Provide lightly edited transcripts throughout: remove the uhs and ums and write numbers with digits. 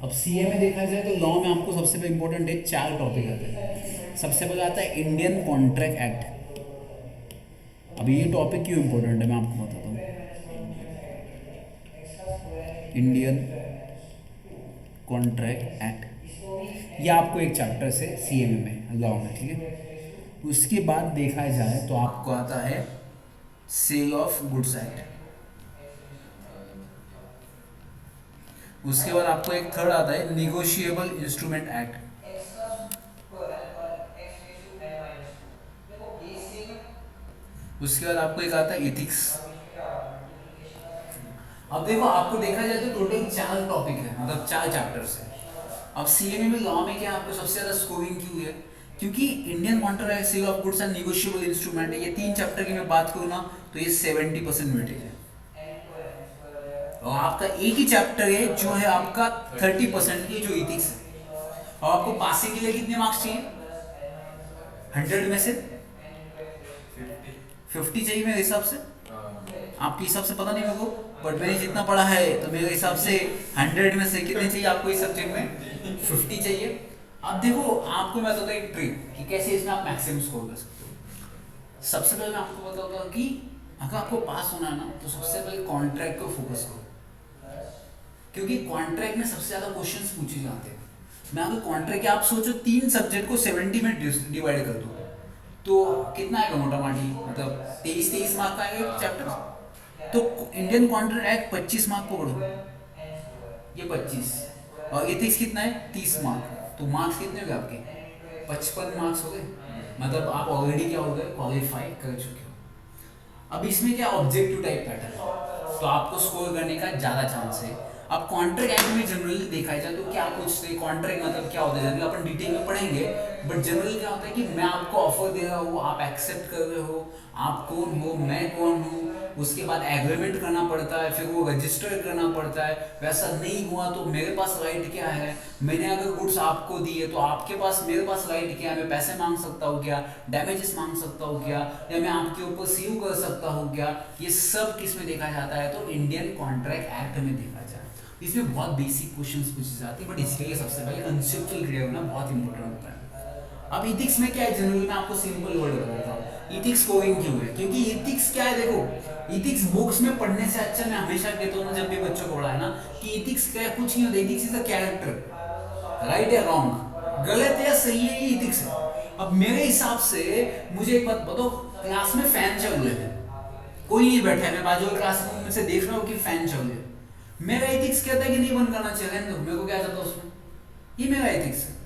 अब सीए में देखा जाए तो लॉ में आपको सबसे पहले इंपॉर्टेंट है, चार टॉपिक आते हैं। सबसे पहले आता है इंडियन कॉन्ट्रैक्ट एक्ट। अब ये टॉपिक क्यों इंपॉर्टेंट है मैं आपको बताता हूँ। इंडियन कॉन्ट्रैक्ट एक्ट ये आपको एक चैप्टर से सीएमए में लॉ में, ठीक है। उसके बाद देखा जाए तो आपको आता है सेल ऑफ गुड्स एक्ट। उसके बाद आपको एक थर्ड आता है निगोशिएबल इंस्ट्रूमेंट एक्ट। उसके बाद आपको एक आता है इथिक्स। अब देखो, आपको देखा जाए तो टोटल चार टॉपिक है, मतलब चार चैप्टर्स है। अब सीएमए में लॉ में क्या आपको सबसे ज्यादा स्कोरिंग क्यों है? क्योंकि Indian contract, sale of goods and negotiable instrument है, ये तीन चैप्टर की मैं बात करूँ ना तो ये 70% वेटेज है। और आपका एक ही चैप्टर है जो है आपका 30% की, जो इथिक्स है। और आपको पासिंग के लिए कितने मार्क्स चाहिए? 100 में से 50 चाहिए मेरे हिसाब से। आपके हिसाब से पता नहीं मेरे को, बट मैंने जितना पढ़ा है तो मेरे हिसाब से 100 में से कितने चाहिए आपको इस सब्जेक्ट में? 50 चाहिए। अब देखो, आपको मैं बताता हूँ एक ट्रिक कि कैसे इसमें आप मैक्सिमम स्कोर कर सकते हो। सबसे पहले मैं आपको बताऊंगा कि अगर आपको पास होना है ना तो सबसे पहले कॉन्ट्रैक्ट को फोकस करो, क्योंकि कॉन्ट्रैक्ट में सबसे ज्यादा क्वेश्चंस पूछे जाते हैं। मैं अगर कॉन्ट्रैक्ट, आप सोचो तीन सब्जेक्ट को 70 में डिवाइड कर दो तो कितना आएगा मोटा माटी, मतलब 23 मार्क का आएगा एक चैप्टर। तो इंडियन कॉन्ट्रैक्ट एक्ट 25 मार्क पकड़ो, ये 25, और एथिक्स कितना है 30 मार्क। तो मार्क्स कितने हो गए आपके? 55 मार्क्स हो गए। मतलब आप ऑलरेडी क्या हो गए, क्वालिफाई कर चुके हो। अब इसमें क्या ऑब्जेक्टिव टाइप पैटर्न है, तो आपको स्कोर करने का ज़्यादा चांस है। अब कॉन्ट्रैक्ट एक्ट में जनरली देखा जाए तो क्या कुछ कॉन्ट्रैक्ट मतलब क्या होता है, जनरली अपन डिटेल में पढ़ेंगे, बट जनरली क्या होता है कि मैं आपको ऑफर दे रहा हूँ, आप एक्सेप्ट कर रहे हो, आप कौन हो, मैं कौन हूँ, उसके बाद एग्रीमेंट करना पड़ता है, फिर वो रजिस्टर करना पड़ता है। वैसा नहीं हुआ तो मेरे पास राइट क्या है, मैंने अगर गुड्स आपको दी है तो आपके पास, मेरे पास राइट क्या है, मैं पैसे मांग सकता हूँ क्या, डैमेजेस मांग सकता हूँ क्या, या मैं आपके ऊपर सीव कर सकता हूँ क्या, ये सब किस में देखा जाता है? तो इंडियन कॉन्ट्रैक्ट एक्ट में देखा जाए। इसमें बहुत बेसिक क्वेश्चंस पूछे जाते हैं, बट इसके लिए सबसे पहले कंसेप्चुअल क्लियर होना बहुत इंपॉर्टेंट होता है। अब इथिक्स में क्या है, जनरली मैं आपको सिंपल वर्ड बताता हूँ, इथिक्स स्कोरिंग क्यों है? क्योंकि इथिक्स क्या है, देखो इथिक्स बुक्स में पढ़ने से अच्छा, मैं हमेशा कहता हूँ ना जब भी बच्चों को पढ़ाए ना, कि इथिक्स क्या है, कुछ नहीं होता। Ethics is a character, right या रॉन्ग, गलत है या सही है, ये इथिक्स है। अब मेरे हिसाब से मुझे एक बात बताओ, क्लास में फैन चल रहे हैं, कोई नहीं बैठा है, मैं बाजू वाले क्लासरूम में से देख रहा हूँ कि फैन चल रहे हैं, मेरा एथिक्स कहता है कि नहीं बंद करना चाहिए, मेरे को क्या जाता उसमें, ये मेरा एथिक्स है।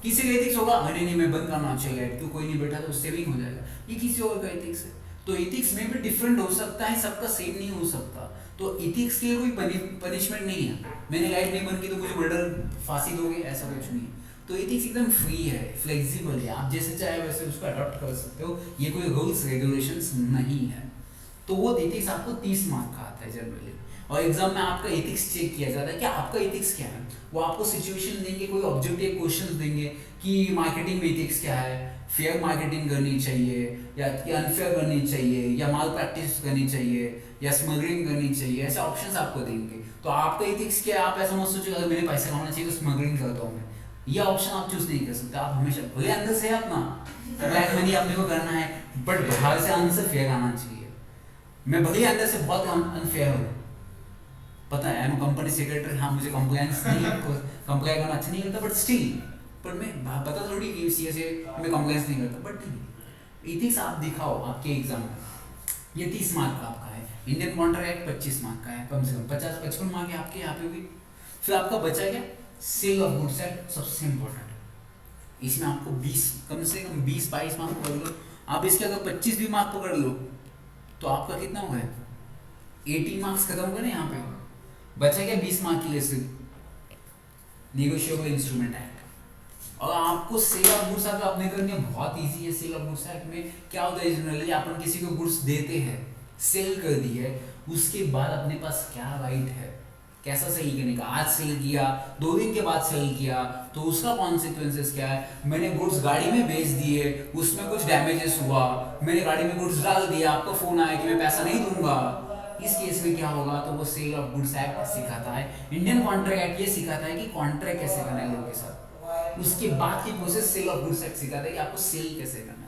किसी का एथिक्स होगा, अरे नहीं मैं बंद करना चाहिए, क्यों कोई नहीं बैठा तो सेविंग हो जाएगा, ये किसी और का एथिक्स है। तो एथिक्स में भी डिफरेंट हो सकता है, सबका सेम नहीं हो सकता। तो एथिक्स के लिए कोई पनिशमेंट नहीं है, मैंने लाइट नहीं बंद की तो मुझे मर्डर फांसी दोगे, ऐसा कुछ नहीं है। तो एथिक्स एकदम फ्री है, फ्लेक्सिबल है, आप जैसे चाहे वैसे उसको अडॉप्ट कर सकते हो, ये कोई रूल्स रेगुलेशंस नहीं है। तो वो एथिक्स आपको 30 मार्क का आता है जनरली, और एग्जाम में आपका एथिक्स चेक किया जाता है कि आपका एथिक्स क्या है। वो आपको सिचुएशन देंगे, कोई ऑब्जेक्टिव क्वेश्चंस देंगे कि मार्केटिंग में एथिक्स क्या है, फेयर मार्केटिंग करनी चाहिए या अनफेयर करनी चाहिए, या माल प्रैक्टिस करनी चाहिए, या स्मगलिंग करनी चाहिए, ऐसे ऑप्शंस आपको देंगे। तो आपका एथिक्स क्या है, आप ऐसा मत सोचो अगर मेरे पैसे कमाना चाहिए तो स्मगलिंग करता हूँ मैं, ये ऑप्शन आप चूज नहीं कर सकते। आप हमेशा भले अंदर से अपना ब्लैक मनी अपने को करना है, बट बाहर से आंसर फेयर आना चाहिए। मैं भले अंदर से बहुत अनफेयर हूँ, पता है, आई एम कंपनी सेक्रेटरी, हाँ मुझे कंप्लायंस नहीं, कंप्लाई करना अच्छा नहीं लगता, बट स्टिल, पर मैं पता थोड़ी कि सी से मैं कंप्लायंस नहीं करता, बट नहीं, एथिक्स आप दिखाओ आपके एग्जाम में। ये 30 मार्क का आपका है, इंडियन कॉन्ट्रैक्ट 25 मार्क का है, कम से कम 50-55 मार्क है आपके यहाँ पे भी। फिर आपका बचा क्या, सेल ऑफ गुड्स एक्ट, सबसे इंपॉर्टेंट। इसमें आपको 20, कम से कम 20-22 मार्क पकड़ लो। आप इसके अगर 25 भी मार्क पकड़ लो तो आपका कितना हुआ है, 18 मार्क्स खत्म करें यहाँ पे, बचा क्या 20 मार्क के लिए सिर्फ निगोशिएबल इंस्ट्रूमेंट एक्ट। और आपको सेल ऑफ गुड्स एक्ट आपने करनी है, बहुत इजी है। सेल ऑफ गुड्स एक्ट में क्या होता है, जनरली अपन किसी को गुड्स देते हैं, सेल कर दी है, उसके बाद अपने पास क्या राइट है, कैसा सेल करने का, आज सेल किया, 2 दिन के बाद सेल किया तो उसका कॉन्सिक्वेंसेस क्या है। मैंने गुड्स गाड़ी में भेज दिए, उसमें कुछ डैमेजेस हुआ, मैंने गाड़ी में गुड्स डाल दिया, आपका फोन आया कि मैं पैसा नहीं दूंगा, इस केस में क्या होगा, तो वो सेल ऑफ गुड्स एक्ट सिखाता है, इंडियन कॉन्ट्रैक्ट एक्ट ये सिखाता है कि कॉन्ट्रैक्ट कैसे करना है लोगों के साथ। उसके बाद की process sale of goods act सिखाता है कि आपको सेल कैसे करना है,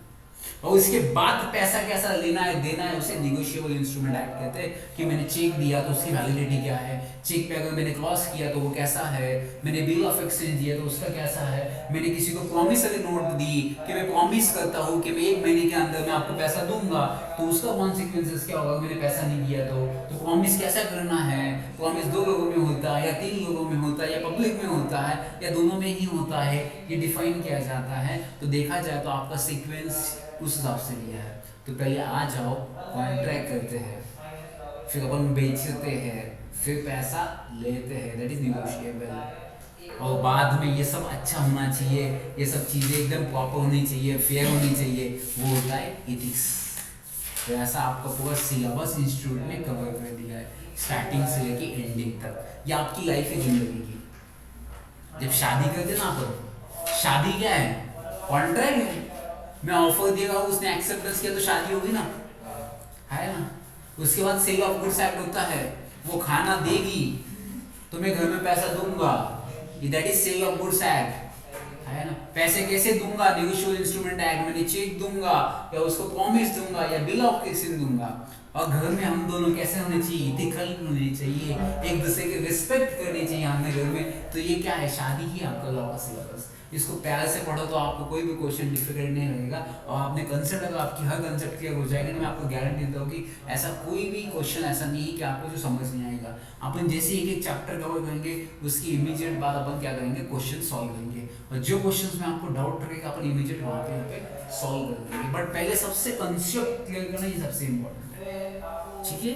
और उसके बाद पैसा कैसा लेना है देना है, उसे निगोशिएबल इंस्ट्रूमेंट एक्ट कहते हैं। कि मैंने चेक दिया तो उसकी वैलिडिटी क्या है, चेक पे अगर मैंने क्रॉस किया तो वो कैसा है, मैंने बिल ऑफ एक्सचेंज दिया तो उसका कैसा है, मैंने किसी को प्रॉमिसरी नोट दी कि मैं प्रॉमिस करता हूँ कि मैं 1 महीने के अंदर मैं आपको पैसा दूंगा, तो उसका कॉन्सिक्वेंसेस क्या होगा, मैंने पैसा नहीं दिया तो प्रॉमिस कैसा करना है, प्रॉमिस 2 लोगों में होता है या 3 लोगों में होता है या पब्लिक में होता है या दोनों में ही होता है, ये डिफाइन किया जाता है। तो देखा जाए तो आपका सीक्वेंस उस हिसाब से लिया है। तो पहले आ जाओ, कॉन्ट्रैक्ट करते हैं, फिर अपन बेचते हैं, फिर पैसा लेते हैं, दैट इज निगोशिएबल। और बाद में ये सब अच्छा होना चाहिए, ये सब चीज़ें एकदम प्रॉपर होनी चाहिए, फेयर होनी चाहिए, वो होता है एथिक्स। तो ऐसा आपका पूरा सिलेबस इंस्टीट्यूट में कवर कर दिया है, स्टार्टिंग से लेके एंडिंग तक। ये आपकी लाइफ है जिंदगी की। जब शादी करते ना आप, शादी क्या है, कॉन्ट्रैक्ट है। मैं ऑफर देगा, उसने एक्सेप्टेंस किया तो शादी होगी ना, है ना। उसके बाद सेल ऑफ गुड्स एक्ट होता है, वो खाना देगी तो मैं घर में पैसा दूंगा, that is sale of goods act, है ना। पैसे कैसे दूंगा, नेगोशिएबल इंस्ट्रूमेंट एक्ट, मैंने चेक दूंगा या उसको प्रॉमिस दूंगा या बिल ऑफ एक्सचेंज दूंगा। और घर में हम दोनों कैसे होने चाहिए, इथिकल होने चाहिए, एक दूसरे की रिस्पेक्ट करनी चाहिए हमें घर में। तो ये क्या है, शादी ही आपका लॉ का सिलेबस। इसको प्यार से पढ़ो तो आपको कोई भी क्वेश्चन डिफिकल्ट नहीं रहेगा, और आपने कंसेप्ट अगर आपकी हर कंसेप्ट क्लियर हो जाएगा, तो मैं आपको गारंटी देता हूँ कि ऐसा कोई भी क्वेश्चन ऐसा नहीं है कि आपको जो समझ नहीं आएगा। अपन जैसे एक एक चैप्टर कवर करेंगे, उसकी इमीडिएट बाद अपन क्या करेंगे, क्वेश्चन सॉल्व करेंगे, और जो क्वेश्चंस में आपको डाउट रहेगा अपन इमीडिएट वहाँ पे सॉल्व कर देंगे। बट पहले सबसे कंसेप्ट क्लियर करना ये सबसे इम्पोर्टेंट है, ठीक है।